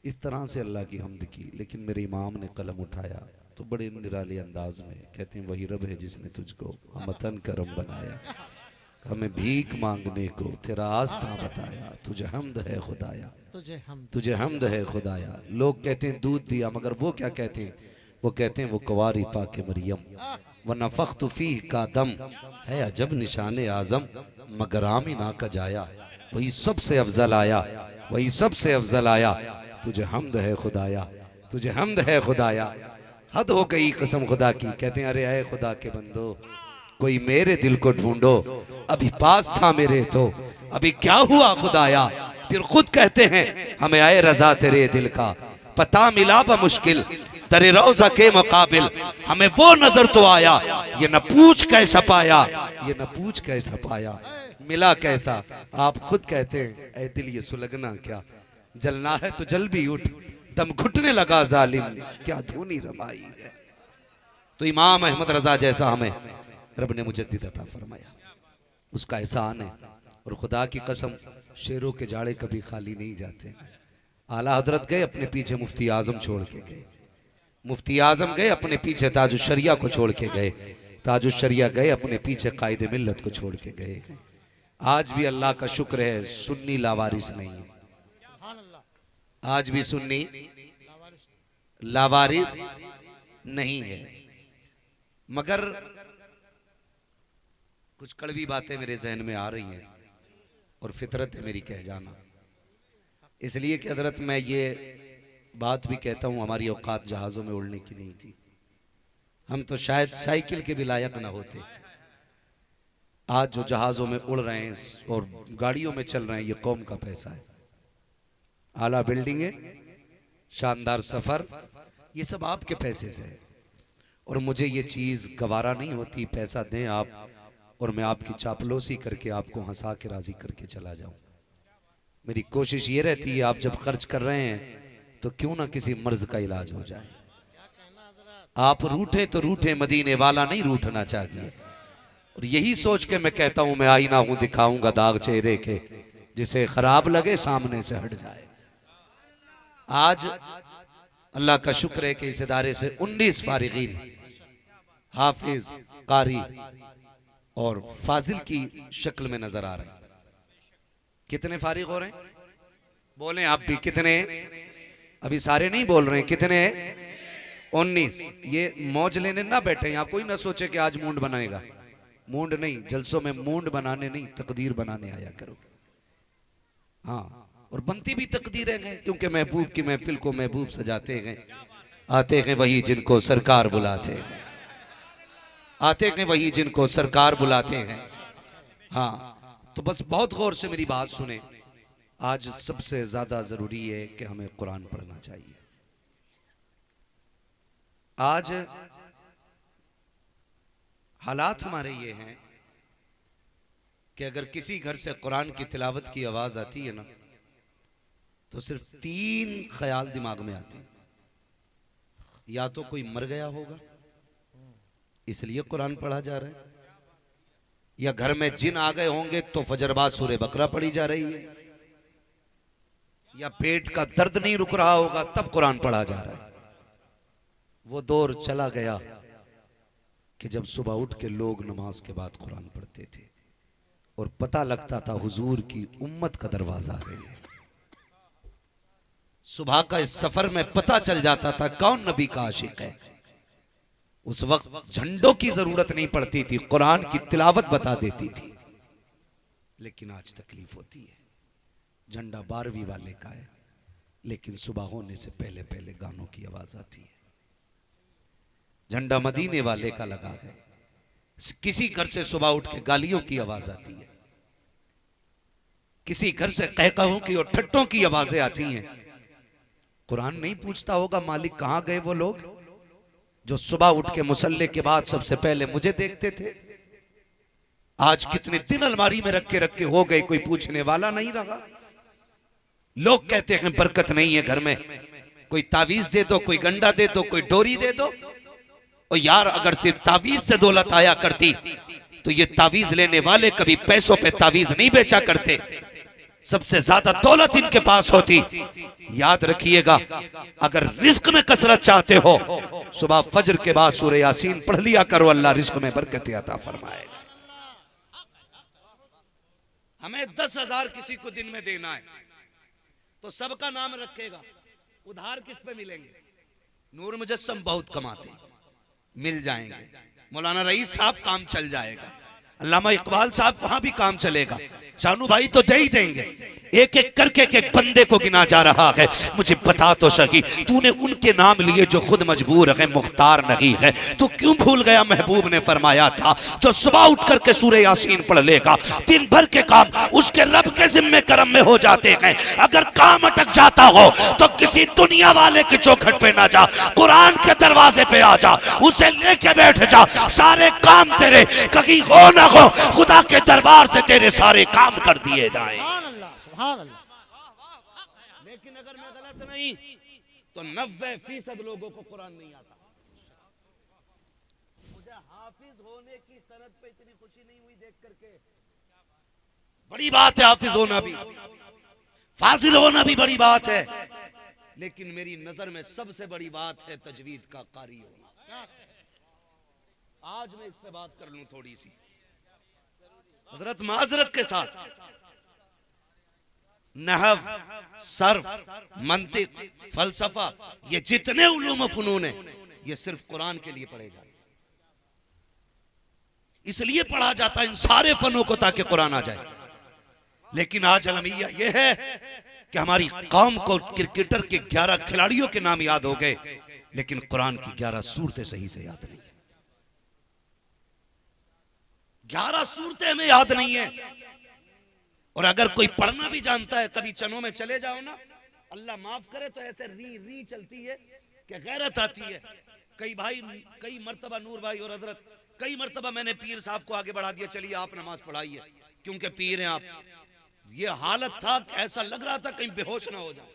इस तरह से अल्लाह की हमद की। लेकिन मेरे इमाम ने कलम उठाया तो बड़े निराले अंदाज में कहते हैं, वही रब है जिसने तुझको हमतन करम बनाया, हमें भीख मांगने को तेरा आस्था बताया, तुझे हमद है खुदाया, तुझे हमद है खुदाया। लोग कहते हैं दूध दिया, मगर वो क्या कहते हैं? वो कहते हैं वो कुंवारी पाके मरियम, व नफ़ख्तु फीह का दम है अजब निशान आज़म, मगर आमिना का जाया वही सबसे अफजल आया, वही सबसे अफजल आया, तुझे हमद है खुदाया, तुझे हमद है खुदाया। हद हो गई कसम खुदा की। कहते हैं अरे आए खुदा के बंदो, कोई मेरे दिल को ढूंढो, अभी पास था मेरे तो अभी क्या हुआ खुदाया। फिर खुद कहते हैं हमें आए रजा तेरे दिल का, पता मिला मुश्किल तेरे रोजा के मुकाबिल, हमें वो नजर तो आया, ये न पूछ कैसा पाया, ये न पूछ कैसा पाया, मिला कैसा। आप खुद कहते हैं ऐ दिल ये सुलगना क्या, जलना है तो जल भी उठ, दम घुटने लगा जालिम, क्या धूनी रमाई है। तो इमाम अहमद रजा जैसा हमें रब ने मुजद्दिद अता फरमाया, उसका एहसान है। और खुदा की कसम शेरों के जाड़े कभी खाली नहीं जाते। आला हजरत गए अपने पीछे मुफ्ती आजम छोड़ के गए, मुफ्ती आजम गए अपने पीछे ताजुश शरिया को छोड़ के गए, ताजुश शरिया गए अपने पीछे कायदे मिल्लत को छोड़ के गए। आज भी अल्लाह का शुक्र है सुन्नी लावारिस नहीं है, आज भी सुन्नी लावारिस नहीं है। मगर कुछ कड़वी बातें मेरे जहन में आ रही हैं और फितरत है मेरी कह जाना, इसलिए कि हजरत मैं ये बात भी कहता हूँ, हमारी औकात जहाज़ों में उड़ने की नहीं थी, हम तो शायद साइकिल के भी लायक ना होते। आज जो जहाज़ों में उड़ रहे हैं और गाड़ियों में चल रहे हैं, ये कौम का पैसा है। आला बिल्डिंगें, शानदार सफ़र, ये सब आपके पैसे से है। और मुझे ये चीज़ गवारा नहीं होती, पैसा दें आप और मैं आपकी चापलूसी करके आपको हंसा के राज़ी करके चला जाऊं। मेरी कोशिश ये रहती है आप जब खर्च कर रहे हैं तो क्यों ना किसी मर्ज का इलाज हो जाए। आप रूठे तो रूठे, मदीने वाला नहीं रूठना चाहिए। और यही सोच के मैं कहता हूं मैं आईना हूं, दिखाऊंगा दाग चेहरे के, जिसे खराब लगे सामने से हट जाए। आज अल्लाह का शुक्र है कि इस इदारे से 19 फारिगीन हाफिज, कारी और फाजिल की शक्ल में नजर आ रहे हैं। कितने फारिग हो रहे हैं? बोलें आप भी कितने? अभी सारे नहीं बोल रहे हैं, कितने? 19। ये मौज लेने ना बैठे, यहाँ कोई ना सोचे कि आज मूंड बनाएगा। मूंड नहीं, जलसों में मूंड बनाने नहीं, तकदीर बनाने आया करो। हाँ, और बनती भी तकदीरें हैं, क्योंकि महबूब की महफिल को महबूब सजाते हैं। आते हैं वही जिनको सरकार बुलाते हैं, आते हैं वही जिनको सरकार बुलाते हैं। हाँ, तो बस बहुत गौर से मेरी बात सुने। आज सबसे ज्यादा जरूरी है कि हमें कुरान पढ़ना चाहिए। आज हालात हमारे ये हैं कि अगर किसी घर से कुरान की तिलावत की आवाज आती है ना, तो सिर्फ 3 ख्याल दिमाग में आते हैं। या तो कोई मर गया होगा इसलिए कुरान पढ़ा जा रहा है, या घर में जिन आ गए होंगे तो फजरबाद सूरे बकरा पढ़ी जा रही है, या पेट का दर्द नहीं रुक रहा होगा तब कुरान पढ़ा जा रहा है। वो दौर चला गया कि जब सुबह उठ के लोग नमाज के बाद कुरान पढ़ते थे और पता लगता था हुजूर की उम्मत का दरवाजा है। सुबह का इस सफर में पता चल जाता था कौन नबी का आशिक है। उस वक्त झंडों की जरूरत नहीं पड़ती थी, कुरान की तिलावत बता देती थी। लेकिन आज तकलीफ होती है, झंडा 12वीं वाले का है, लेकिन सुबह होने से पहले पहले गानों की आवाज आती है। झंडा मदीने वाले का लगा है, किसी घर से सुबह उठ के गालियों की आवाज आती है, किसी घर से कहकहों की और ठट्टों की आवाजें आती हैं। कुरान नहीं पूछता होगा मालिक कहां गए वो लोग जो सुबह उठ के मुसल्ले के बाद सबसे पहले मुझे देखते थे। आज कितने दिन अलमारी में रख के हो गए, कोई पूछने वाला नहीं रहा। लोग कहते हैं बरकत नहीं है घर में, कोई तावीज दे दो, कोई गंडा दे दो, कोई डोरी दे दो। और यार अगर सिर्फ तावीज से दौलत आया करती तो ये तावीज लेने वाले कभी पैसों पे तावीज नहीं बेचा करते। सबसे ज्यादा दौलत इनके पास होती। याद रखिएगा, अगर रिस्क में कसरत चाहते हो, सुबह फजर के बाद सूरह यासीन पढ़ लिया करो, अल्लाह रिस्क में बरकत अता फरमाएगा। हमें 10,000 किसी को दिन में देना है तो सबका नाम रखेगा, उधार किस पे मिलेंगे? नूर मुजस्सम बहुत कमाते, मिल जाएंगे। मौलाना रईस साहब काम चल जाएगा, अल्लामा इकबाल साहब वहां भी काम चलेगा, शानू भाई तो दे ही देंगे। एक एक करके एक बंदे को गिना जा रहा है। मुझे बता तो सकी, तूने उनके नाम लिए जो खुद मजबूर है, मुख्तार नहीं है, तो क्यों भूल गया? महबूब ने फरमाया था, जो सुबह उठ करके सूरह यासीन पढ़ लेगा, दिन भर के काम उसके रब के जिम्मे करम में हो जाते हैं। अगर काम अटक जाता हो तो किसी दुनिया वाले के चौखट पे ना जा, कुरान के दरवाजे पे आ जा, उसे लेके बैठ जा, सारे काम तेरे कहीं हो ना हो, खुदा के दरबार से तेरे सारे काम कर दिए जाए। लेकिन अगर मैं गलत नहीं तो 90% लोगों को कुरान नहीं आता। मुझे हाफिज होने की सनद पे इतनी खुशी नहीं हुई देख करके। बड़ी बात है हाफिज होना भी, फाजिल होना भी बड़ी बात है, लेकिन मेरी नजर में सबसे बड़ी बात है तजवीद का कारी होना। आज मैं इस पे बात कर लूं थोड़ी सी हजरत, माजरत के साथ। नहव, सर्फ, मंतिक, फलसफा, ये जितने उलूम फनून है, ये सिर्फ कुरान के लिए पढ़े जाते, इसलिए पढ़ा जाता है इन सारे फनों को ताकि कुरान आ जाए। लेकिन आज अलमिया ये है कि हमारी कौम को क्रिकेटर के 11 खिलाड़ियों के नाम याद हो गए, लेकिन कुरान की 11 सूरतें सही से याद नहीं। 11 सूरतें हमें याद नहीं है। और अगर कोई पढ़ना भी जानता है, कभी चनों में चले जाओ ना, अल्लाह माफ करे, तो ऐसे री री चलती है कि गैरत आती है। कई मर्तबा नूर भाई और हजरत, कई मर्तबा मैंने पीर साहब को आगे बढ़ा दिया, चलिए आप नमाज पढ़ाइए, क्योंकि पीर हैं आप। ये हालत था कि ऐसा लग रहा था कहीं बेहोश ना हो जाए।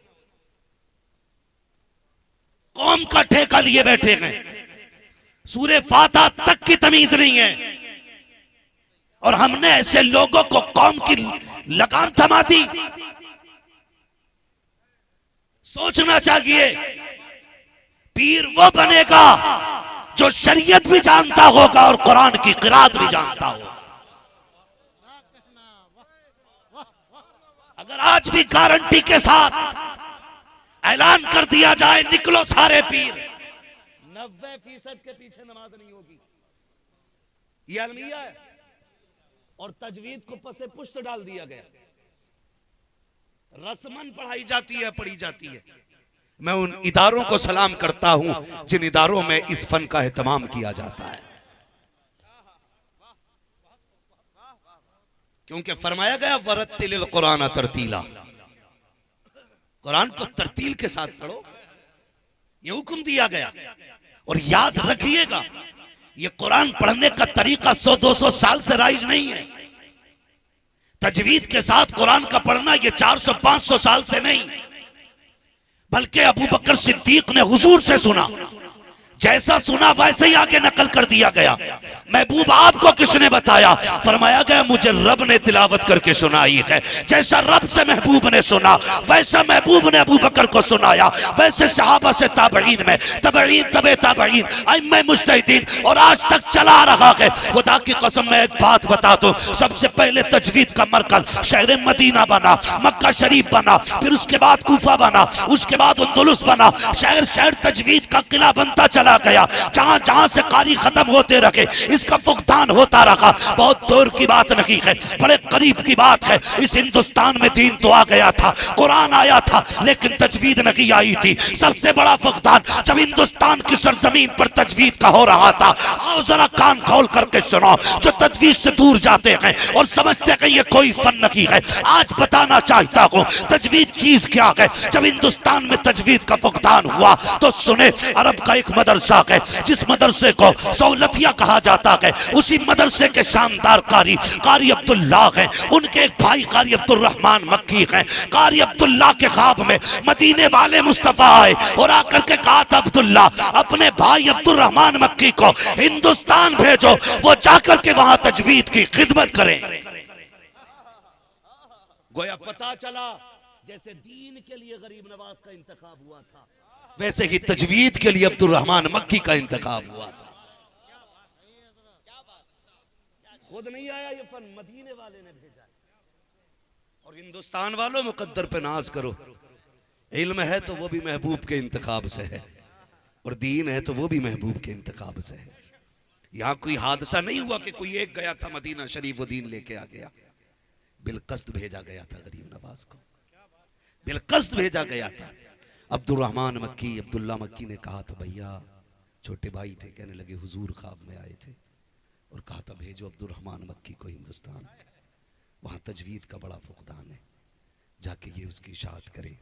कौम का ठेका लिए बैठे हैं, सूरे फातिहा तक की तमीज नहीं है, और हमने ऐसे लोगों को कौम की लगाम थमा दी। सोचना चाहिए, पीर वो बनेगा जो शरीयत भी जानता होगा और कुरान की किरात भी जानता होगा। अगर आज भी गारंटी के साथ ऐलान कर दिया जाए, निकलो सारे पीर, 90% के पीछे नमाज नहीं होगी। ये अलमिया है, और तजवीद को पसे पुष्ट डाल दिया गया, रस्मन पढ़ाई जाती है, पढ़ी जाती है। मैं उन इदारों को सलाम करता हूं जिन इदारों में इस फन का एहतमाम किया जाता है, क्योंकि फरमाया गया वरत्तिलिल कुरान तरतीला, कुरान को तरतील के साथ पढ़ो, यह हुक्म दिया गया। और याद रखिएगा, ये कुरान पढ़ने का तरीका 100-200 साल से राइज नहीं है। तजवीद के साथ कुरान का पढ़ना ये 400-500 साल से नहीं, बल्कि अबू बकर सिद्दीक ने हुजूर से सुना, जैसा सुना वैसे ही आगे नकल कर दिया गया। महबूब आपको किसने बताया? फरमाया गया मुझे रब ने तिलावत करके सुनाई है। जैसा रब से महबूब ने सुना, वैसा महबूब ने अबू बकर को सुनाया, वैसे सहाबा से ताबईन में, ताबईन तबे ताबईन, अइम्मा मुज्तहिदीन, और आज तक चला रहा है। खुदा की कसम मैं एक बात बता दूं, सबसे पहले तजवीद का मरकज शहर मदीना बना, मक्का शरीफ बना, फिर उसके बाद कूफा बना, उसके बाद अंदलुस बना, शहर शहर तजवीद का किला बनता चला गया। जहां जहां से कारी खत्म होते रखे, इसका फुकदान होता रहा। बहुत दूर की बात नहीं है, बड़े करीब की बात है। इस हिंदुस्तान में दीन तो आ गया था, कुरान आया था, लेकिन तजवीद नहीं आई थी। सबसे बड़ा फुकदान जब हिंदुस्तान की सरजमीन पर तजवीद का हो रहा था। आओ जरा कान खोल करके सुनो, जो तजवीद से दूर जाते हैं और समझते हैं ये कोई फन नहीं है, आज बताना चाहता हूँ तजवीद चीज क्या है। जब हिंदुस्तान में तजवीद का फुकदान हुआ तो सुने, अरब का एक मदरसा है, जिस मदरसे को सौलतिया कहा जाता है, उसी मदरसे के शानदार कारी अब्दुल्ला हैं। उनके एक भाई कारी अब्दुल रहमान मक्की हैं। कारी अब्दुल्ला के ख्वाब में मदीने वाले मुस्तफा आए और आकर के कहा था, अब्दुल्ला अपने भाई अब्दुल रहमान मक्की को हिंदुस्तान भेजो, वो जाकर के वहां तजवीद की खिदमत करें। गोया पता चला जैसे दीन के लिए गरीब नवाज का इंतखाब हुआ था, वैसे ही तजवीद के लिए अब्दुल रहमान मक्की का इंतखाब हुआ था। खुद नहीं आया ये फन, मदीने वाले ने भेजा। और हिंदुस्तान वालों मुकद्दर पे नाज करो, इल्म है तो वो भी महबूब के इंतखाब से है, और दीन है तो वो भी महबूब के इंतखाब से है। यहाँ कोई हादसा नहीं हुआ कि कोई एक गया था मदीना शरीफ वो दीन लेके आ गया, बिलकस्त भेजा गया था गरीब नवाज को, बिलकस्त भेजा गया था। अब्दुल रहमान मक्की, अब्दुल्ला मक्की ने कहा था भैया, छोटे भाई थे, कहने लगे हुजूर ख्वाब में आए थे और कहा था भेजो अब्दुल रहमान मक्की को हिंदुस्तान, वहाँ तजवीद का बड़ा फुकदान है, जाके ये उसकी इशाअत करे।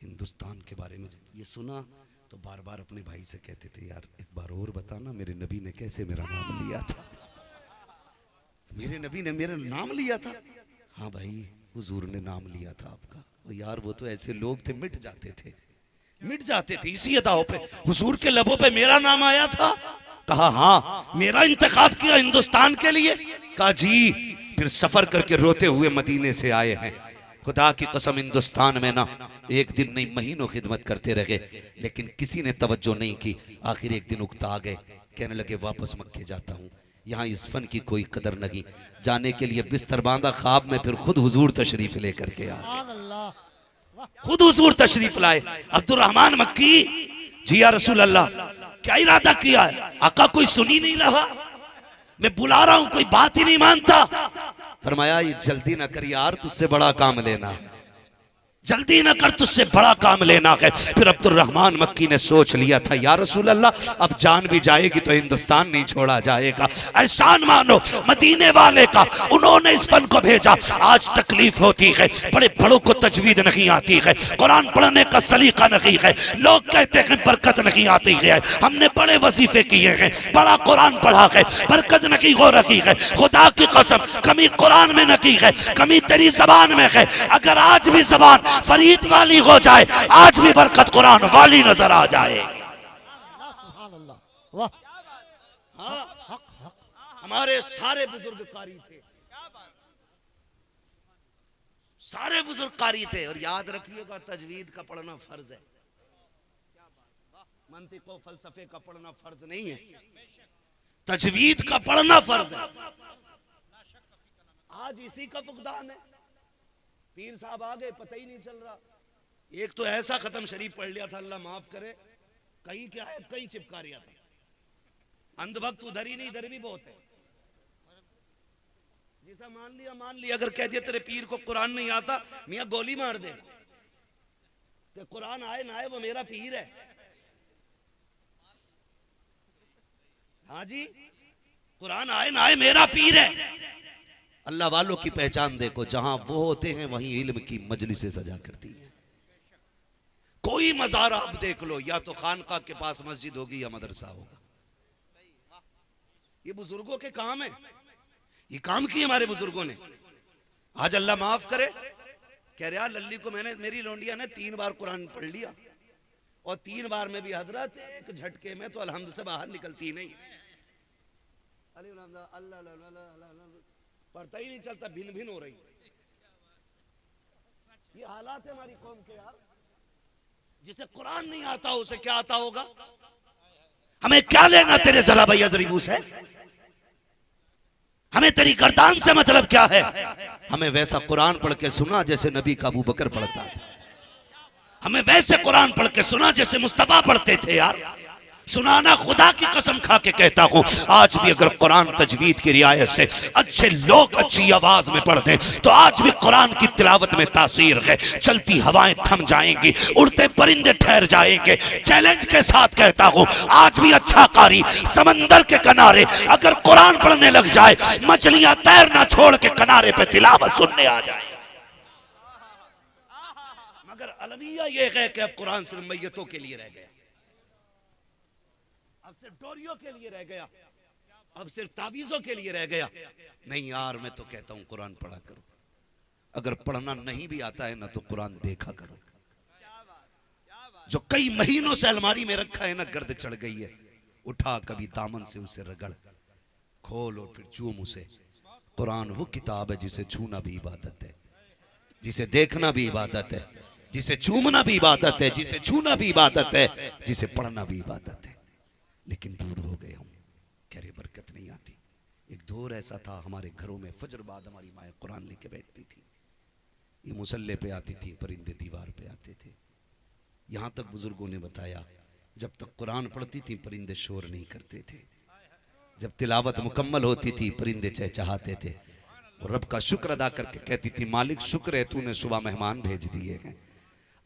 हिंदुस्तान के बारे में जब ये सुना तो बार बार अपने भाई से कहते थे, यार एक बार और बताना मेरे नबी ने कैसे मेरा नाम लिया था, मेरे नबी ने मेरा नाम लिया था। हाँ भाई हुजूर ने नाम लिया था आपका। और यार वो तो ऐसे लोग थे, मिट जाते थे, मिट जाते थे इसी अदाओं पे। हुजूर के लबों पे मेरा नाम आया था, कहा हाँ मेरा इंतखाब किया हिंदुस्तान के लिए, कहा जी, फिर सफर करके रोते हुए मदीने से आए हैं। खुदा की कसम हिंदुस्तान में ना एक दिन नहीं महीनों खिदमत करते रहे, लेकिन किसी ने तवज्जो नहीं की। आखिर एक दिन उकता गए, कहने लगे वापस मक्के जाता हूँ, यहाँ इस फन की कोई कदर नहीं। जाने के लिए बिस्तर बांधा, ख्वाब में फिर खुद हुजूर तशरीफ लेकर के आ, खुद हुजूर तशरीफ लाए। अब्दुल रहमान मक्की, जी या रसूल अल्लाह, क्या इरादा किया है? आका कोई सुनी नहीं रहा, मैं बुला रहा हूं, कोई बात ही नहीं मानता। फरमाया ये जल्दी ना कर यार, तुझसे बड़ा काम लेना, जल्दी ना कर, तुझसे बड़ा काम लेना है। फिर अब्दुल रहमान मक्की ने सोच लिया था, या रसूल अल्लाह अब जान भी जाएगी तो हिंदुस्तान नहीं छोड़ा जाएगा, एहसान मानो मदीने वाले का, उन्होंने इस फन को भेजा। आज तकलीफ होती है, बड़े बड़ों को तजवीद नहीं आती है, कुरान पढ़ने का सलीका नहीं है, लोग कहते हैं बरकत नहीं आती है। हमने बड़े वजीफे किए हैं, बड़ा कुरान पढ़ा है, बरकत नहीं हो रही है। खुदा की कसम कमी कुरान में नहीं है, कमी तेरी जबान में है। अगर आज भी जबान फरीद वाली हो जाए, आज भी बरकत कुरान वाली नजर आ जाए। हाँ, हमारे सारे बुजुर्ग कारी थे, सारे बुजुर्ग कारी थे। और याद रखिएगा तजवीद का पढ़ना फर्ज है, मंतिक और फलसफे का पढ़ना फर्ज नहीं है, तजवीद का पढ़ना फर्ज है। आज इसी का फुकदान है, पीर साहब आ गए पता ही नहीं चल रहा। एक तो ऐसा खत्म शरीफ पढ़ लिया था, अल्लाह माफ करे, कहीं क्या है कहीं चिपका रिया था। अंधभक्त उधर ही नहीं, इधर भी बहुत है। जैसा मान लिया, अगर कह दिया तेरे पीर को कुरान नहीं आता, मियां गोली मार दे, कि कुरान आए ना आए वो मेरा पीर है। हाँ जी, कुरान आए ना आए मेरा पीर है। अल्लाह वालों की पहचान देखो, जहां वो होते हैं वहीं इल्म की मजलिसें सजा करती हैं। कोई मज़ार आप देख लो, या तो खानका के पास मस्जिद होगी या मदरसा होगा। ये बुजुर्गों के काम है, ये काम किए हमारे बुजुर्गों ने। आज अल्लाह माफ करे, कह रहा लल्ली को मैंने, मेरी लौंडिया ने 3 बार कुरान पढ़ लिया, और 3 बार में भी हजरत एक झटके में तो अल्हम्द से बाहर निकलती नहीं, पढ़ता ही नहीं चलता, भिन भिन हो रही। ये हालात है हमारी कौम के यार। जिसे कुरान नहीं आता उसे क्या आता होगा? हमें क्या लेना तेरे जरा भैया जरीबू से? हमें तेरी गर्दान से मतलब क्या है? हमें वैसा कुरान पढ़ के सुना जैसे नबी का अबू बकर पढ़ता था, हमें वैसे कुरान पढ़ के सुना जैसे मुस्तफा पढ़ते थे यार। सुनाना खुदा की कसम खा के कहता हूं, आज भी अगर कुरान तजवीद की रियायत से अच्छे लोग अच्छी आवाज में पढ़ दें तो आज भी कुरान की तिलावत में तासीर है। चलती हवाएं थम जाएंगी, उड़ते परिंदे ठहर जाएंगे। चैलेंज के साथ कहता हूं, आज भी अच्छा कारी समंदर के किनारे अगर कुरान पढ़ने लग जाए, मछलियां तैरना छोड़ के किनारे पे तिलावत सुनने आ जाए। मगर अलविया ये है कि अब कुरान सिर्फ मैयतों के लिए रह गया, अब सिर्फ डोरियों के लिए रह गया, अब सिर्फ तावीज़ों के लिए रह गया। नहीं यार, मैं तो कहता हूं कुरान पढ़ा करो। अगर पढ़ना नहीं भी आता है ना तो कुरान देखा करो। जो कई महीनों से अलमारी में रखा है ना, गर्द चढ़ गई है, उठा कभी दामन से उसे रगड़, खोल और फिर चूम उसे। कुरान वो किताब है जिसे छूना भी इबादत है। जिसे देखना भी इबादत है, जिसे चूमना भी इबादत है, जिसे छूना भी इबादत है, जिसे पढ़ना भी इबादत है। लेकिन दूर हो गए हम, कह रहे बरकत नहीं आती। एक दौर ऐसा था हमारे घरों में, फजर बाद हमारी माएँ कुरान लेके बैठती थी, ये मुसल्ले पे आती थी, परिंदे दीवार पे आते थे। यहाँ तक बुजुर्गों ने बताया जब तक कुरान पढ़ती थी परिंदे शोर नहीं करते थे, जब तिलावत मुकम्मल होती थी परिंदे चहचहाते थे। और रब का शुक्र अदा करके कहती थी, मालिक शुक्र है तूने सुबह मेहमान भेज दिए हैं।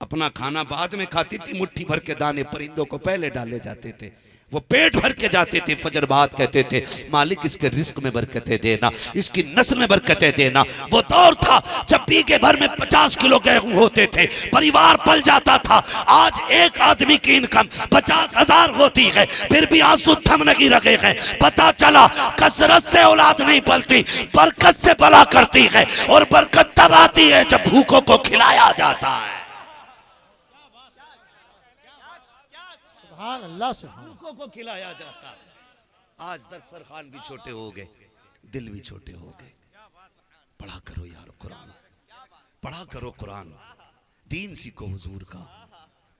अपना खाना बाद में खाती थी, मुट्ठी भर के दाने परिंदों को पहले डाले जाते थे, वो पेट भर के जाते थे। फजर बाद कहते थे, मालिक इसके रिस्क में बरकतें देना, इसकी नस्ल में बरकतें देना। वो दौर था जब बीघे भर में 50 किलो गेहूं होते थे, परिवार पल जाता था। आज एक आदमी की इनकम 50,000 होती है, फिर भी आंसू थम नहीं रखे हैं। पता चला कसरत से औलाद नहीं पलती, बरकत से पला करती है। और बरकत तब आती है जब भूखों को खिलाया जाता है। अल्लाह से भूखों को खिलाया जाता है। आज दस्तरखान भी छोटे हो गए, दिल भी छोटे हो गए। पढ़ा करो यार कुरान, पढ़ा करो कुरान, दीन सीखो हुजूर का,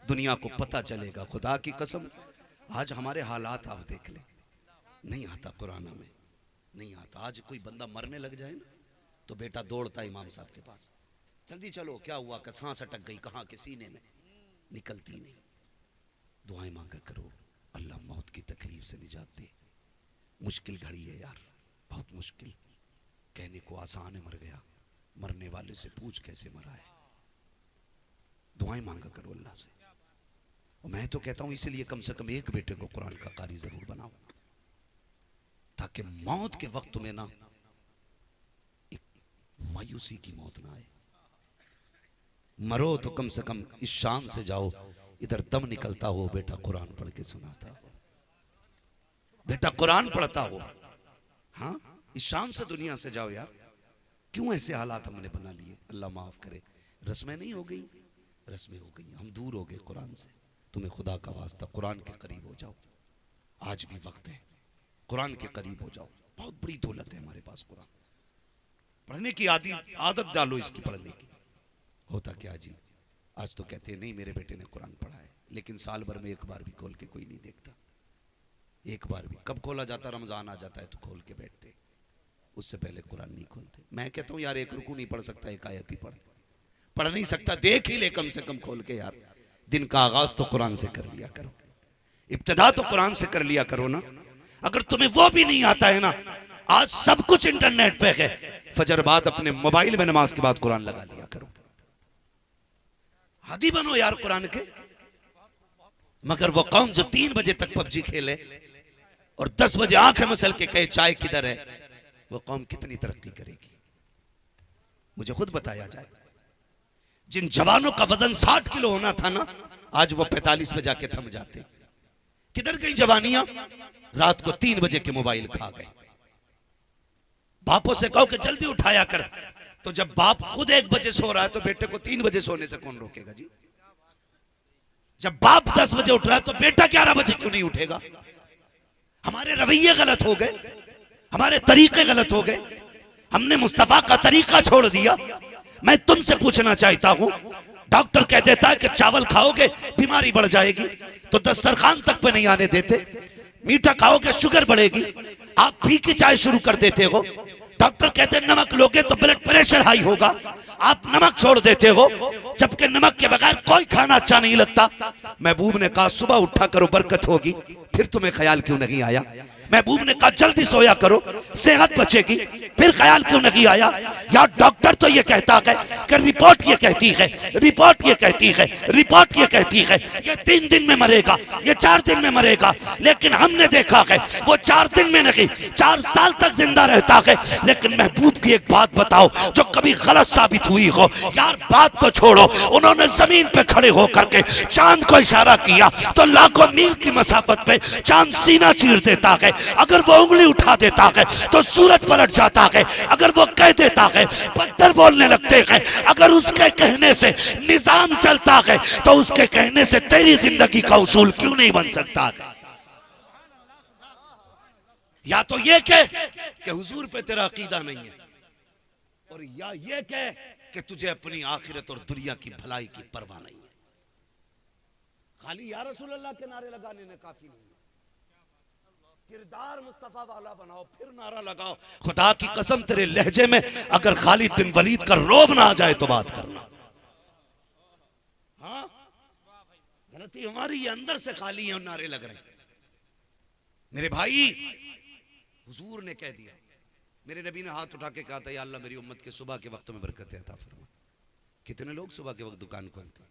दुनिया को पता चलेगा। खुदा की कसम आज हमारे हालात आप देख ले, नहीं आता कुरान में, नहीं आता। आज कोई बंदा मरने लग जाए ना तो बेटा दौड़ता है इमाम साहब के पास, जल्दी चलो क्या हुआ, कि सांस अटक गई, कहाँ के सीने में, निकलती नहीं। दुआएं मांगा करो, अल्लाह मौत की तकलीफ से निजात दे। मुश्किल घड़ी है यार, बहुत मुश्किल। कहने को आसान है मर गया, मरने वाले से पूछ कैसे मरा है। दुआएं मांगा करो अल्लाह से। और मैं तो कहता हूं इसलिए कम से कम एक बेटे को कुरान का कारी जरूर बनाओ, ताकि मौत के वक्त में ना एक मायूसी की मौत ना आए। मरो तो कम से कम इस शान से जाओ, इधर दम निकलता हो बेटा कुरान पढ़ के सुनाता हो, बेटा कुरान पढ़ता हो। हाँ, इस शान से दुनिया से जाओ यार। क्यों ऐसे हालात हमने बना लिए, अल्लाह माफ करे। रस्में नहीं हो गई, रस्में हो गई, हम दूर हो गए कुरान से। तुम्हें खुदा का वास्ता कुरान के करीब हो जाओ, आज भी वक्त है, कुरान के करीब हो जाओ। बहुत बड़ी दौलत है हमारे पास कुरान। पढ़ने की आदत डालो इसकी, पढ़ने की। होता क्या जी, आज तो कहते हैं नहीं मेरे बेटे ने कुरान पढ़ा है, लेकिन साल भर में एक बार भी खोल के कोई नहीं देखता। एक बार भी, कब खोला जाता, रमजान आ जाता है तो खोल के बैठते, उससे पहले कुरान नहीं खोलते। मैं कहता हूँ यार एक रुकू नहीं पढ़ सकता, एक आयत ही पढ़ नहीं सकता, देख ही ले कम से कम खोल के यार। दिन का आगाज तो कुरान से कर लिया करो, इब्तिदा तो कुरान से कर लिया करो ना। अगर तुम्हें वो भी नहीं आता है ना, आज सब कुछ इंटरनेट पे है, फजर बाद अपने मोबाइल में नमाज के बाद कुरान लगा लिया करो। हादी बनो यार कुरान के। मगर वो कौम जो 3 बजे तक पबजी खेले और 10 बजे आंखें मसल के कहे चाय किधर है, वो कौम कितनी तरक्की करेगी मुझे खुद बताया जाए। जिन जवानों का वजन 60 किलो होना था ना, आज वो 45 में जाके थम जाते। किधर गई जवानियां? रात को 3 बजे के मोबाइल खा गए। बापों से कहो कि जल्दी उठाया कर, तो जब बाप खुद 1 बजे सो रहा है तो बेटे को 3 बजे सोने से कौन रोकेगा जी? जब बाप 10 बजे उठ रहा है तो बेटा 11 बजे क्यों नहीं उठेगा? हमारे रवैये गलत हो गए, हमारे तरीके गलत हो गए, हमने मुस्तफा का तरीका छोड़ दिया। मैं तुमसे पूछना चाहता हूं, डॉक्टर कह देता है कि चावल खाओगे बीमारी बढ़ जाएगी, तो दस्तरखान तक पे नहीं आने देते। मीठा खाओगे शुगर बढ़ेगी, आप फीकी चाय शुरू कर देते हो। डॉक्टर कहते हैं नमक लोगे तो ब्लड प्रेशर हाई होगा, आप नमक छोड़ देते हो, जबकि नमक के बगैर कोई खाना अच्छा नहीं लगता। महबूब ने कहा सुबह उठा करो बरकत होगी, फिर तुम्हें ख्याल क्यों नहीं आया? महबूब ने कहा जल्दी सोया करो सेहत बचेगी, फिर ख्याल क्यों नहीं आया? यार डॉक्टर तो ये कहता है कि रिपोर्ट ये कहती है, रिपोर्ट ये कहती है, रिपोर्ट ये कहती है ये 3 दिन में मरेगा, ये 4 दिन में मरेगा, लेकिन हमने देखा है वो 4 दिन में नहीं 4 साल तक जिंदा रहता है। लेकिन महबूब की एक बात बताओ जो कभी गलत साबित हुई हो। यार बात तो छोड़ो, उन्होंने जमीन पे खड़े होकर के चांद को इशारा किया तो लाखों मील की मसाफत पे चांद सीना चीर देता है। अगर वो उंगली उठा देता है तो सूरज पलट जाता है। अगर वो कह देता है पत्थर बोलने लगते हैं। अगर उसके कहने से निजाम चलता है तो उसके कहने से तेरी जिंदगी का उसूल क्यों नहीं बन सकता है? या तो ये कह कि हुजूर पे तेरा अकीदा नहीं है, और या ये कह कि तुझे अपनी आखिरत और दुनिया की भलाई की परवाह नहीं है। खाली या रसूल अल्लाह के नारे लगाने ने काफी नहीं है। किरदार मुस्तफा वाला बनाओ, फिर नारा लगाओ। खुदा की कसम तेरे लहजे में अगर खालिद बिन वलीद का रोब ना आ जाए तो बात करना। हाँ, गलती हमारी ये अंदर से खाली है और नारे लग रहे हैं। मेरे भाई, हुजूर ने कह दिया, मेरे नबी ने हाथ उठा के कहा था, या अल्लाह मेरी उम्मत के सुबह के वक्तों में बरकत अता फरमा। कितने लोग सुबह के वक्त दुकान खोलते हैं?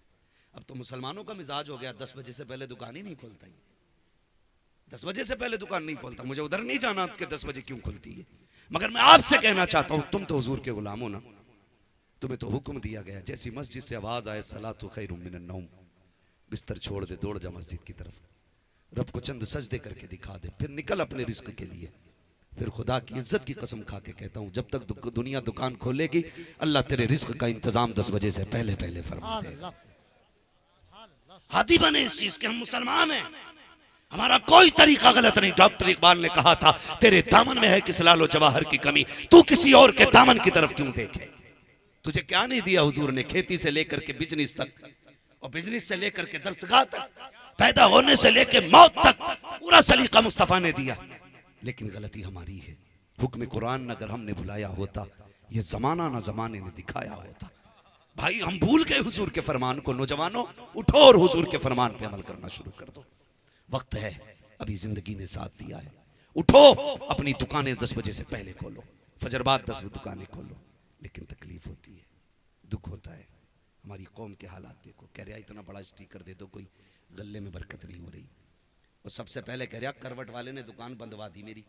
अब तो मुसलमानों का मिजाज हो गया, 10 बजे से पहले दुकान ही नहीं खोलता। 10 बजे से पहले दुकान नहीं खोलता। मुझे उधर नहीं जाना कि 10 बजे क्यों खुलती है। मगर मैं आपसे कहना चाहता हूं, तुम तो हुजूर के गुलाम हो ना, तुम्हें तो हुक्म दिया गया, जैसी मस्जिद से आवाज आए सलातु खैरुम मिनन नौम, बिस्तर छोड़ दे, दौड़ जा मस्जिद की तरफ, रब को चंद सजदे करके दिखा दे, फिर निकल अपने रिस्क के लिए। फिर खुदा की इज्जत की कसम खा के कहता हूं, जब तक दुनिया दुकान खोलेगी, अल्लाह तेरे रिस्क का इंतजाम 10 बजे से पहले पहले फरमा देगा। हादी बने इस चीज के, हम मुसलमान हैं, हमारा कोई तरीका गलत नहीं। डॉक्टर इकबाल ने कहा था, तेरे दामन में है किस लालो जवाहर की कमी, तू किसी और के दामन की तरफ क्यों देखे। तुझे क्या नहीं दिया हुजूर ने, खेती से लेकर के बिजनेस तक, और बिजनेस से लेकर के दरसगाह तक, पैदा होने से लेकर मौत तक, पूरा सलीका मुस्तफा ने दिया। लेकिन गलती हमारी है। हुक्म कुरान अगर हमने भुलाया होता, ये जमाना ना जमाने ने दिखाया होता। भाई, हम भूल गए हुजूर के फरमान को। नौजवानों, उठो और हुजूर के फरमान पे अमल करना शुरू कर दो। वक्त है, अभी जिंदगी ने साथ दिया है। उठो, अपनी दुकानें 10 बजे से पहले खोलो, फजर बाद 10 दुकानें खोलो। लेकिन तकलीफ होती है, दुख होता है। हमारी कौम के हालात देखो। कह रहा इतना बड़ा स्टीकर दे दो, कोई गले में बरकत नहीं हो रही। और सबसे पहले कह रहा करवट वाले ने दुकान बंदवा दी मेरी।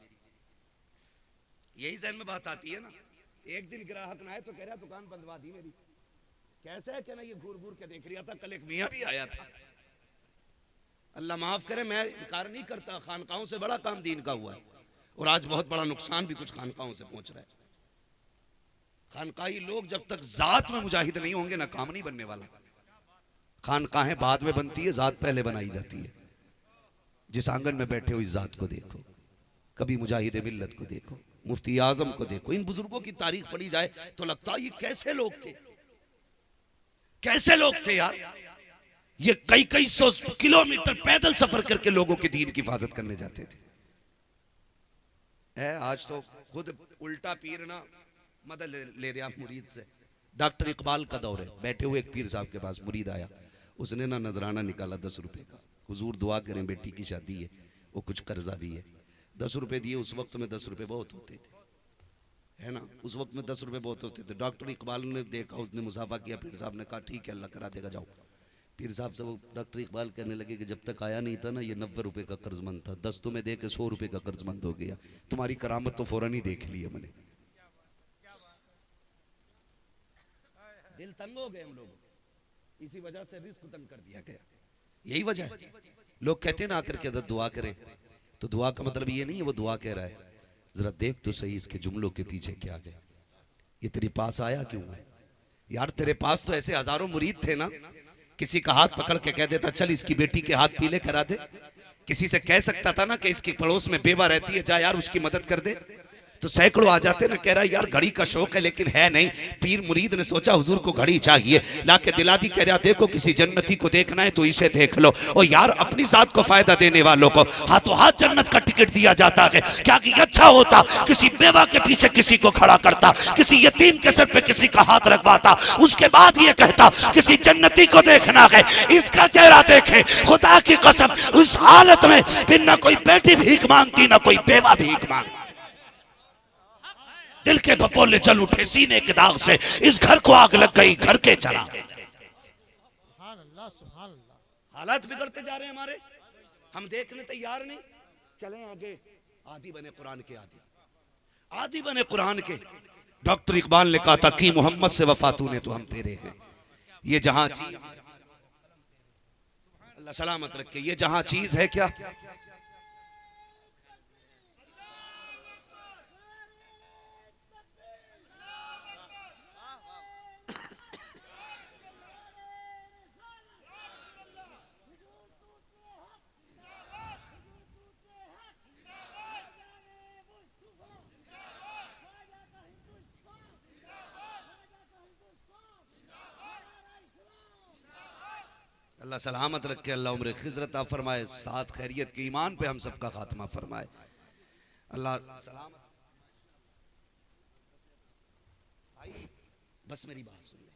यही जहन में बात आती है ना। एक दिन ग्राहक ना आए तो कह रहा दुकान बंदवा दी मेरी। कैसे है? कहना ये घूर घूर के देख रहा था, कल एक मियाँ भी आया था। अल्लाह माफ करे, मैं इनकार नहीं करता, खानकाहों से बड़ा काम दीन का हुआ है, और आज बहुत बड़ा नुकसान भी कुछ खानकाहों से पहुंच रहा है। खानकाही लोग जब तक जात में मुजाहिद नहीं होंगे ना, काम नहीं बनने वाला। खानकाहें बाद में बनती है, जात पहले बनाई जाती है। जिस आंगन में बैठे हो इस जात को देखो, कभी मुजाहिद मिल्लत को देखो, मुफ्ती आजम को देखो। इन बुजुर्गों की तारीख पढ़ी जाए तो लगता है ये कैसे लोग थे, कैसे लोग थे यार। ये कई कई 100 किलोमीटर पैदल सफर करके लोगों के दीन की हिफाजत करने जाते थे। आज तो खुद उल्टा पीर ना मदद ले रहा मुरीद से। डॉक्टर इकबाल का दौर है, बैठे हुए एक पीर साहब के पास मुरीद आया, उसने ना नजराना निकाला 10 रुपए का। हुजूर दुआ करें, बेटी की शादी है, वो कुछ कर्जा भी है। 10 रुपए दिए। उस वक्त में 10 रुपए बहुत होते थे, है ना। उस वक्त में 10 रुपए बहुत होते थे। डॉक्टर इकबाल ने देखा, उसने मुसाफा किया, पीर साहब ने कहा ठीक है अल्लाह करा देगा, जाओ। पीर साहब से वो डॉक्टर इकबाल कहने लगे कि जब तक आया नहीं था ना, ये 90 रुपए का कर्जमंद था, 10 तुम्हें दे के 100 रुपए का कर्जमंद हो गया। तुम्हारी करामत तो फौरन ही देख ली है मैंने। दिल तंग हो गए हम लोग, इसी वजह से रिस्क तंग कर दिया गया। यही वजह है। लोग कहते हैं ना आकर के दुआ करें, तो दुआ का मतलब ये नहीं है वो दुआ कह रहा है। जरा देख तो सही इसके जुमलों के पीछे क्या गया। ये तेरे पास आया क्यों है यार? तेरे पास तो ऐसे हजारों मुरीद थे ना, किसी का हाथ पकड़ के कह देता चल इसकी बेटी के हाथ पीले करा दे। किसी से कह सकता था ना कि इसके पड़ोस में बेवा रहती है, जा यार उसकी मदद कर दे, तो सैकड़ों आ जाते ना। कह रहा यार घड़ी का शौक है लेकिन है नहीं। पीर मुरीद ने सोचा हुजूर को घड़ी चाहिए, लाके दिला दी। कह रहा देखो किसी जन्नती को देखना है तो इसे देख लो। और यार अपनी जात को फायदा देने वालों को हाथों हाथ जन्नत का टिकट दिया जाता है। क्या कि अच्छा होता किसी बेवा के पीछे किसी को खड़ा करता, किसी यतीम के सर पे किसी का हाथ रखवाता, उसके बाद ये कहता किसी जन्नती को देखना है, इसका चेहरा देखे। खुदा की कसम उस हालत में फिर ना कोई बेटी भीख मांगती ना कोई बेवा भीख मांगती। दिल के बपोले जल उठे सीने के दाग से, इस घर को आग लग गई घर के चला। हालात बिगड़ते जा रहे हैं हमारे, हम देखने तैयार नहीं। चलें आगे। आदि बने कुरान के, आदि बने कुरान के। डॉक्टर इकबाल ने कहा था कि मोहम्मद से वफा तूने तो हम तेरे हैं। ये जहां चीज, अल्लाह सलामत रखे, ये जहां चीज है क्या अल्लाह सलामत रखे, अल्लाह उम्र खिजरत फरमाए, साथ खैरियत के ईमान पे हम सबका खात्मा फरमाए। अल्लाह सलामत। भाई बस मेरी बात सुन ले,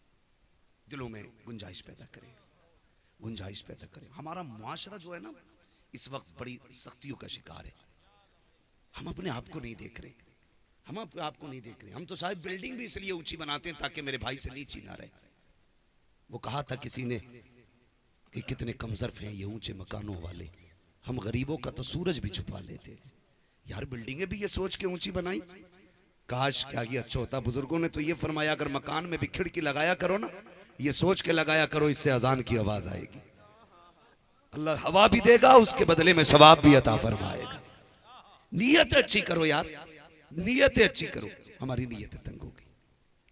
दिलों में गुंजाइश पैदा करें, गुंजाइश पैदा करें। हमारा मुआशरा जो है ना इस वक्त बड़ी सख्तियों का शिकार है। हम अपने आप को नहीं देख रहे, हम अपने आप को नहीं देख रहे। हम तो साहब बिल्डिंग भी इसलिए ऊंची बनाते हैं ताकि मेरे भाई से नीची ना रहे। वो कहा था किसी ने कि कितने कमजर्फ हैं ये ऊंचे मकानों वाले, हम गरीबों का तो सूरज भी छुपा लेते हैं। यार बिल्डिंगें भी ये सोच के ऊंची बनाई, काश क्या ये अच्छा होता। बुजुर्गों ने तो ये फरमाया अगर मकान में भी खिड़की लगाया करो ना, ये सोच के लगाया करो इससे अजान की आवाज आएगी। अल्लाह हवा भी देगा, उसके बदले में सवाब भी अता फरमाएगा। नीयत अच्छी करो यार, नीयत अच्छी करो। हमारी नीयत तंग हो गई,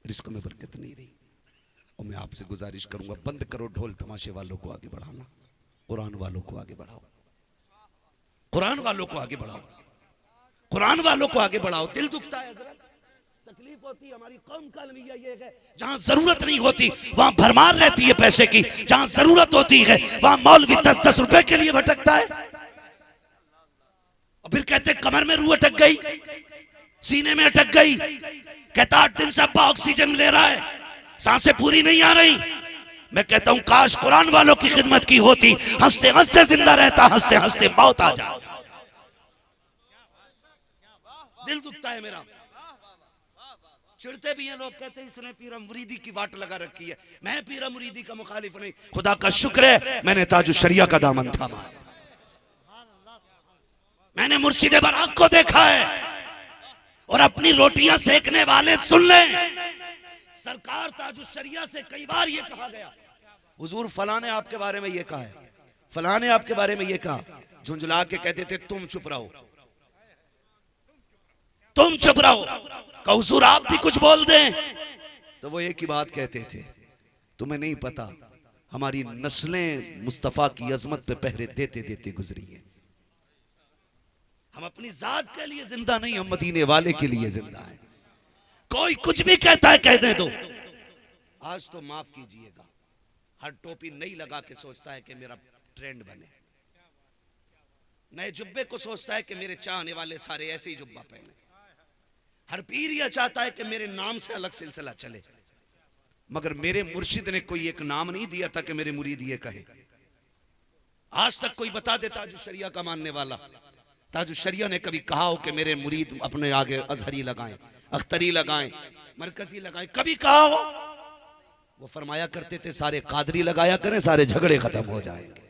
रिस्क में बरकत नहीं रही। और मैं आपसे गुजारिश करूंगा बंद करो ढोल तमाशे वालों को आगे बढ़ाना, कुरान वालों को आगे बढ़ाओ, कुरान वालों को आगे बढ़ाओ, कुरान वालों को आगे बढ़ाओ। दिल दुखता है हज़रत, तकलीफ होती है। हमारी कौम का अलमिया ये है, जहां जरूरत नहीं होती वहां भरमार रहती है पैसे की, जहां जरूरत होती है वहां मौलवी 10-10 रुपए के लिए भटकता है। और फिर कहते कमर में रूह अटक गई, सीने में अटक गई, कहता 8 दिन से अब्बा ऑक्सीजन ले रहा है, सांसें पूरी नहीं आ रही। मैं कहता हूं काश कुरान वालों की खिदमत की होती, हंसते हंसते जिंदा रहता, हंसते हंसते मौत आ जाए। दिल दुखता है मेरा। चिढ़ते भी हैं लोग, कहते हैं इसने पीरा मुरीदी की वाट लगा रखी है। मैं पीरा मुरीदी का मुखालिफ नहीं, खुदा का शुक्र है मैंने ताजु शरिया का दामन थामा है। मैंने मुर्शिदे बराक को देखा है। और अपनी रोटियां सेकने वाले सुन लें, सरकार ताजु शरिया से कई बार ये कहा गया, हुजूर फलां ने आपके बारे में ये कहा है, फलां ने आपके बारे में ये कहा। झुंझुला के कहते थे तुम चुप रहो, तुम चुप रहो। का हुजूर आप भी कुछ बोल दें तो वो एक ही बात कहते थे, तुम्हें नहीं पता हमारी नस्लें मुस्तफा की अजमत पे पहरे देते देते गुजरी हैं। हम अपनी जात के लिए जिंदा नहीं, हम मदीने वाले के लिए जिंदा हैं। कोई कुछ भी कहता है कह दे दो। आज तो माफ कीजिएगा, हर टोपी नई लगा के सोचता है कि मेरा ट्रेंड बने, नए जुब्बे को सोचता है कि मेरे चाहने वाले सारे ऐसे ही जुब्बा पहने। हर पीर यह चाहता है कि मेरे नाम से अलग सिलसिला चले, मगर मेरे मुर्शिद ने कोई एक नाम नहीं दिया था कि मेरे मुरीद ये कहे। आज तक कोई बता देता जो शरिया का मानने वाला, ताजु शरिया ने कभी कहा हो कि मेरे मुरीद अपने आगे अजहरी लगाएं, अख्तरी लगाएं, मरकजी लगाएं, कभी कहा हो? वो फरमाया करते थे सारे कादरी लगाया करें, सारे झगड़े खत्म हो जाएंगे।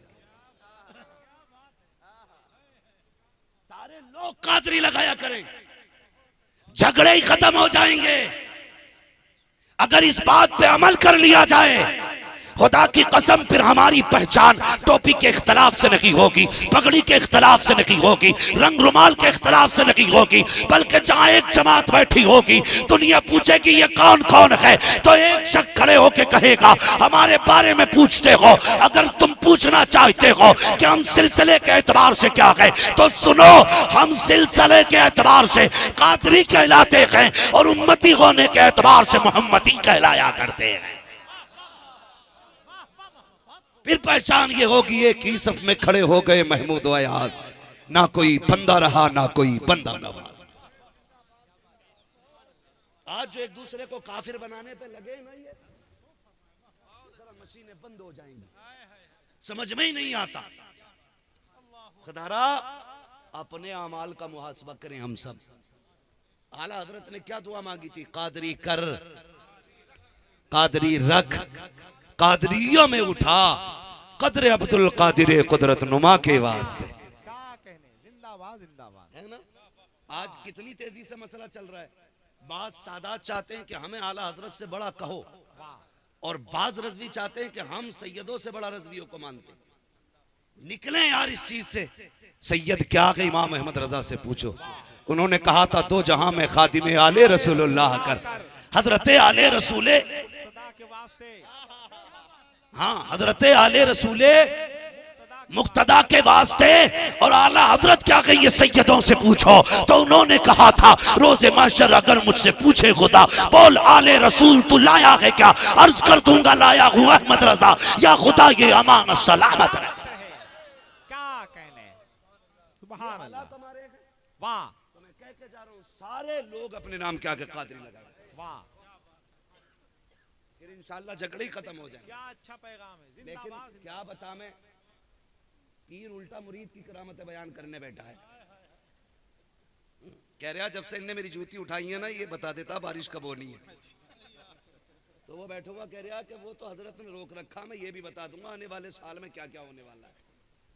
सारे लोग कादरी लगाया करें, झगड़े ही खत्म हो जाएंगे। अगर इस बात पे अमल कर लिया जाए, खुदा की कसम फिर हमारी पहचान टोपी के इख्तलाफ से नहीं होगी, पगड़ी के इख्तलाफ से नहीं होगी, रंग रुमाल के इख्तलाफ से नहीं होगी, बल्कि जहां एक जमात बैठी होगी, दुनिया पूछेगी ये कौन कौन है, तो एक शख्स खड़े होके कहेगा हमारे बारे में पूछते हो। अगर तुम पूछना चाहते हो कि हम सिलसिले के एतबार से क्या है, तो सुनो, हम सिलसिले के एतबार से कादरी कहलाते हैं और उम्मती होने के एतबार से मोहम्मदी कहलाया करते हैं। फिर पहचान ये होगी एक ही सफ में खड़े हो गए महमूद व अयाज, ना कोई बंदा रहा ना कोई बंदा नवाज। आज जो एक दूसरे को काफिर बनाने पे लगे ना, ये मशीनें बंद हो जाएंगी, समझ में ही नहीं आता। खुदारा अपने अमाल का मुहासबा करें हम सब। आला हजरत ने क्या दुआ मांगी थी? कादरी कर, कादरी रख, कादरिया में उठा, कदरे अब्दुल कादिर कुदरत नुमा के वास्ते। जिंदाबाद जिंदाबाद है ना। आज कितनी तेजी से मसला चल रहा है। बात सादात चाहते हैं कि हमें आला हजरत से बड़ा कहो, और बाज रजवी चाहते हैं कि हम सैयदों से बड़ा रजवियों को मानते। निकले यार इस चीज से। सैयद क्या है? इमाम अहमद रजा से पूछो, उन्होंने कहा था दो जहां में खादिम आले रसूलुल्लाह कर। हजरत आले रसूले के वास्ते, हाँ, हजरत आले रसूले मुक्तदा के वास्ते। और आला हजरत क्या कही, ये सैयदों से पूछो। तो उन्होंने कहा था रोजे माशर अगर मुझसे पूछे खुदा, बोल आले रसूल तू लाया है क्या, अर्ज कर दूंगा लाया हूं अहमद रजा, या खुदा ये अमान सलामत रहे। क्या कहने, सुभान अल्लाह, वाह। तो मैं कह के जा रहा हूं, सारे लोग अपने नाम के आगे कादरी लगाए, वाह, फिर इंशाअल्लाह झगड़े ही खत्म हो जाए। क्या अच्छा पैगाम है। लेकिन जिंदाबाद, क्या बता, मैं पीर उल्टा मुरीद की करामतें बयान करने बैठा है। कह रहा जब से इनने मेरी जूती उठाई है ना, ये बता देता बारिश कब होनी है। तो वो बैठा हुआ कह रहा कि वो तो हजरत ने रोक रखा, मैं ये भी बता दूंगा आने वाले साल में क्या क्या होने वाला है।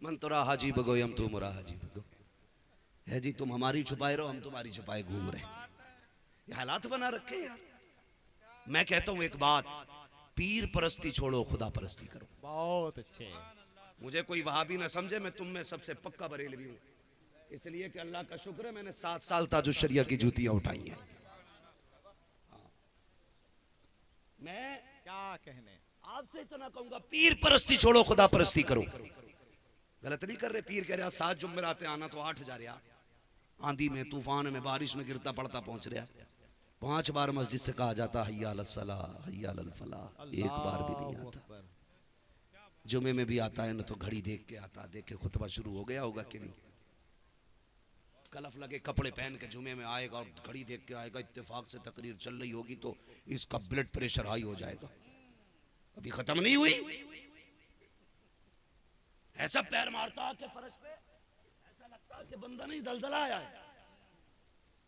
मन तो रहा हाजी बगो हम तुम रहा हाजी बगो है जी, तुम हमारी छुपाए रहो, हम तुम्हारी छुपाए घूम रहे। ये हालात बना रखे यार। मैं कहता हूं एक बात, पीर परस्ती छोड़ो, खुदा परस्ती करो। बहुत अच्छे। मुझे कोई वहाबी ना समझे, मैं तुम में सबसे पक्का बरेलवी हूं, इसलिए कि अल्लाह का शुक्र है मैंने 7 साल ताजुश शरिया की जूतियां उठाई हैं। मैं क्या कहने, आपसे इतना कहूंगा, पीर परस्ती छोड़ो, खुदा परस्ती करो। गलत नहीं कर रहे। पीर कह रहा 7 जुम्मराते आना तो 8,000 यार, आंधी में तूफान में बारिश में गिरता पड़ता पहुंच रहा। 5 बार मस्जिद से कहा जाता हय्या अलल सलाह हय्या अलल फलाह, एक बार भी नहीं आता। जुमे में भी आता है ना तो घड़ी देख के आता, देखे खुतबा शुरू हो गया होगा कि नहीं। कलफ लगे कपड़े पहन के जुमे में आएगा और घड़ी देख के आएगा, इत्तेफाक से तकरीर चल रही होगी तो इसका ब्लड प्रेशर हाई हो जाएगा, अभी खत्म नहीं हुई। ऐसा पैर मारता है कि फर्श पे, ऐसा लगता है कि बंदा नहीं जलजला आया है।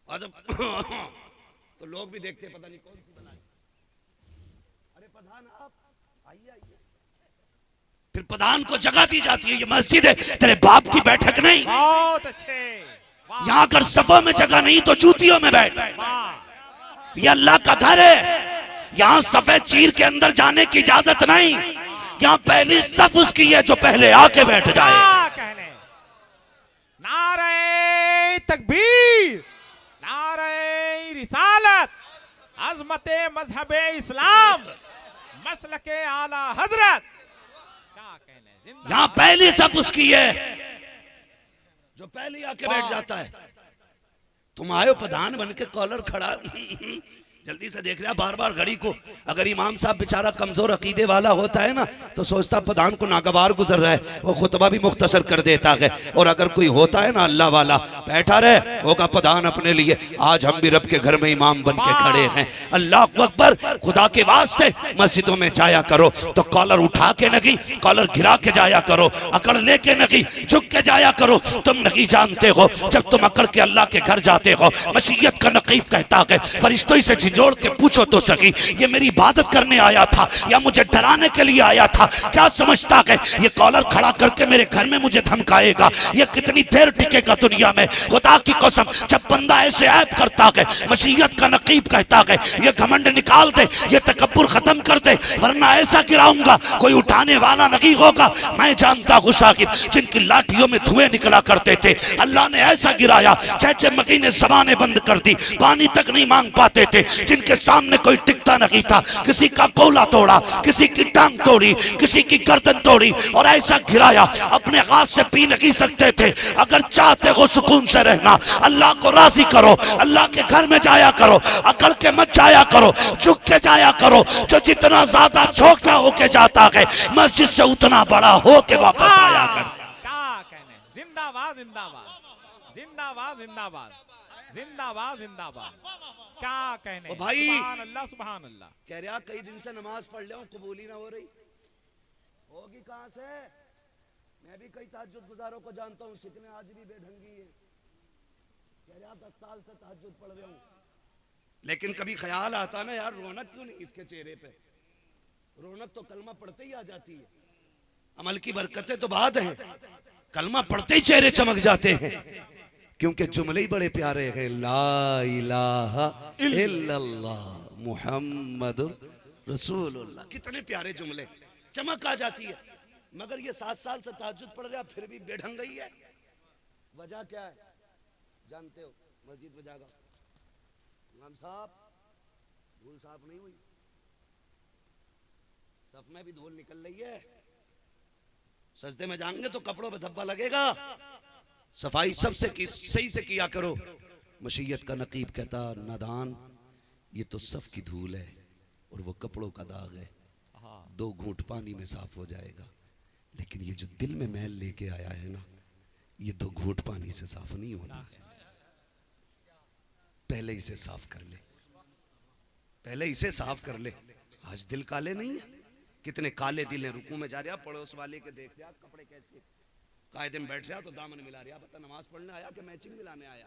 और जब तो लोग भी देखते पता नहीं कौन सी बनाई। अरे प्रधान आप आइए आइए। फिर प्रधान को जगह दी जाती है, ये मस्जिद है, तेरे बाप की बैठक नहीं। बहुत अच्छे। यहाँ अगर सफा में जगह नहीं तो जूतियों में बैठ। ये अल्लाह का घर है, यहाँ सफेद चीर के अंदर जाने की इजाजत नहीं। यहाँ पहली सफ उसकी है जो पहले आके बैठ जाए। कहने, नारे तकबीर, नारे रिसालत, अज़मते मजहबे इस्लाम, मसलके आला हजरत। क्या कहने, यहाँ पहली सफ उसकी है जो पहले आके बैठ जाता है। तुम आयो प्रधान बन के, कॉलर खड़ा जल्दी से देख रहा बार बार घड़ी को। अगर इमाम साहब बेचारा कमजोर अकीदे वाला होता है ना तो सोचता प्रधान को नागवार गुजर रहा है, वो खुतबा भी मुख्तसर कर देता है। और अगर कोई होता है ना अल्लाह वाला, बैठा रहे होगा प्रधान अपने लिए। आज हम भी रब के घर में इमाम बन के खड़े हैं। अल्लाह अकबर। खुदा के वास्ते मस्जिदों में जाया करो तो कॉलर उठा के नहीं, कॉलर गिरा के जाया करो, अकड़ लेके नहीं, झुक के जाया करो। तुम नहीं जानते हो जब तुम अकड़ के अल्लाह के घर जाते हो, मशीयत का नकीब कहता है फरिश्तों से जोड़ के पूछो तो सही, ये मेरी इबादत करने आया था या मुझे डराने के लिए आया था? क्या समझता है ये कॉलर खड़ा करके मेरे घर में मुझे धमकाएगा? ये कितनी देर टिकेगा दुनिया में? खुदा की कसम, जब बंदा ऐसे ऐप करता है, मशीयत का नकीब कहता है ये घमंड निकाल दे, ये तकब्बुर खत्म कर दे, वरना ऐसा गिराऊंगा कोई उठाने वाला नहीं होगा। मैं जानता हूँ साहिब, जिनकी लाठियों में धुएं निकला करते थे, अल्लाह ने ऐसा गिराया चेचे मकी ने जबानें बंद कर दी, पानी तक नहीं मांग पाते थे। जिनके सामने कोई टिकता नहीं था, किसी का कोला तोड़ा, किसी की टांग तोड़ी, किसी की गर्दन तोड़ी, और ऐसा गिराया अपने हाथ से पी नहीं सकते थे। अगर चाहते हो सुकून से रहना, अल्लाह को राजी करो, अल्लाह के घर में जाया करो, अकड़ के मत जाया करो, झुक के जाया करो। जो जितना ज्यादा छोटा होके जाता है, मस्जिद से उतना बड़ा होके वापस आया कर। क्या कहने, जिंदाबाद जिंदाबाद, जिंदाबाद जिंदाबाद, जिंदाबाद जिंदाबाद। क्या कहने, ओ भाई, सुभान अल्लाह सुभान अल्लाह। कह रहा कई दिन से नमाज पढ़ ले, कबूल ही ना हो रही। होगी कहां से? मैं भी कई तहज्जुद गुजारों को जानता हूं, सिकने आज भी बेढंगी है। कह रहा 10 साल से तहज्जुद पढ़ रहा हूं, लेकिन कभी ख्याल आता ना यार रौनक क्यों नहीं इसके चेहरे पे? रौनक तो कलमा पढ़ते ही आ जाती है। अमल की बरकतें तो बाद हैं, कलमा पढ़ते ही चेहरे चमक जाते हैं, क्योंकि जुमले ही बड़े प्यारे हैं। ला इलाहा इल्लल्लाह मुहम्मदुर रसूलुल्लाह, कितने प्यारे जुमले, चमक आ जाती है। मगर ये 7 साल से तहज्जुद पढ़ रहा फिर भी बेढंग गई है। वजह क्या है जानते हो? मस्जिद में जागा इमाम साहब, धूल साफ नहीं हुई, सफ में भी धूल निकल रही है, सजदे में जाएंगे तो कपड़ों पे धब्बा लगेगा। सफाई सबसे सही से किया करो। मशीयत का नकीब कहता, नादान ये तो सफ की धूल है और वो कपड़ों का दाग है, 2 घूंट पानी में साफ हो जाएगा। लेकिन ये जो दिल में मैल लेके आया है ना, ये 2 घूंट पानी से साफ नहीं होना। पहले इसे साफ कर ले, पहले इसे साफ कर ले। आज दिल काले नहीं है, कितने काले दिल हैं। रुकू में जा रहा, पड़ोस वाले के देख रहा कपड़े कैसे, कायदे में बैठ रहा तो दामन मिला रहा, पता नमाज पढ़ने आया कि मैचिंग मिलाने आया।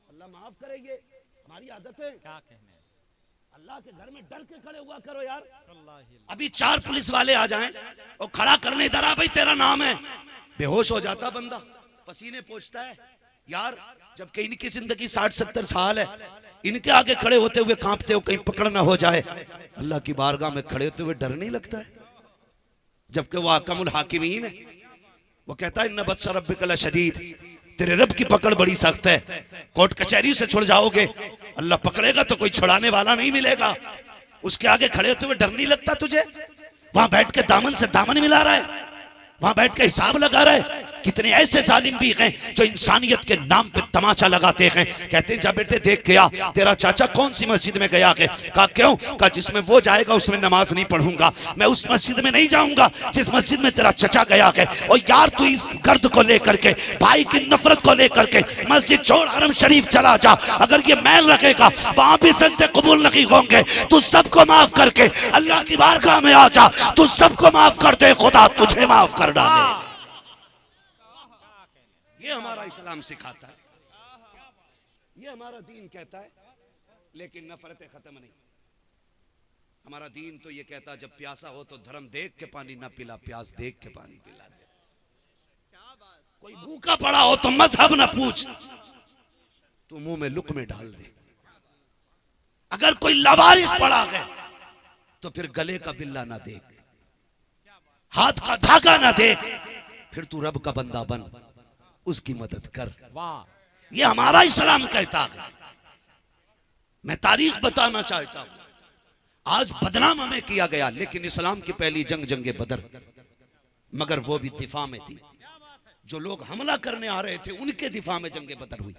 अल्लाह माफ करे, ये हमारी आदत है। क्या कहने, अल्लाह के घर में डर के खड़े हुआ करो यार। अभी 4 पुलिस वाले आ जाएं और खड़ा करने, इधर आ भाई तेरा नाम है, बेहोश हो जाता बंदा, पसीने पोंछता है यार। जबकि इनकी जिंदगी 60-70 साल है, इनके आगे खड़े होते हुए कांपते हो कहीं पकड़ ना हो जाए। अल्लाह की बारगाह में खड़े होते हुए डर नहीं लगता है? जबकि वो अहकमुल हाकिमीन है। वो कहता है, इन्ना बत्सा रब्बिका लशदीद, तेरे रब की पकड़ बड़ी सख्त है। कोर्ट कचहरी से छुड़ जाओगे, अल्लाह पकड़ेगा तो कोई छुड़ाने वाला नहीं मिलेगा। उसके आगे खड़े होते हुए डर नहीं लगता तुझे? वहां बैठ के दामन से दामन मिला रहा है, वहां बैठ के हिसाब लगा रहा है। कितने ऐसे जालिम भी हैं जो इंसानियत के नाम पे तमाचा लगाते हैं। कहते हैं, जा बेटे देख के आ, तेरा चाचा कौन सी मस्जिद में गया है? कहा क्यों? कहा जिसमें वो जाएगा उसमें नमाज नहीं पढ़ूंगा, मैं उस मस्जिद में नहीं जाऊंगा जिस मस्जिद में तेरा चचा गया है। और यार तू इस गर्द को लेकर के, भाई की नफरत को लेकर के मस्जिद छोड़ हरम शरीफ चला जा। अगर ये मैल रखेगा वहां भी सजदे कबूल नहीं होंगे। तू सबको माफ करके अल्लाह की बारगाह में आ जा, तू सबको माफ कर दे, खुदा तुझे माफ कर डाले। ये हमारा इस्लाम सिखाता है, ये हमारा दीन कहता है। लेकिन नफरतें खत्म नहीं। हमारा दीन तो ये कहता है, जब प्यासा हो तो धर्म देख के पानी ना पिला, प्यास देख के पानी पिला दे। कोई भूखा पड़ा हो तो मजहब ना पूछ, तू मुंह में लुक़मे डाल दे। अगर कोई लवारिस पड़ा है तो फिर गले का बिल्ला ना देख, हाथ का धागा ना देख, फिर तू रब का बंदा बन, उसकी मदद कर। वाह, ये हमारा इस्लाम कहता है। मैं तारीख बताना चाहता हूं, आज बदनाम हमें किया गया, लेकिन इस्लाम की पहली जंग जंगे बदर, मगर वो भी दिफा में थी। जो लोग हमला करने आ रहे थे उनके दिफा में जंगे बदर हुई।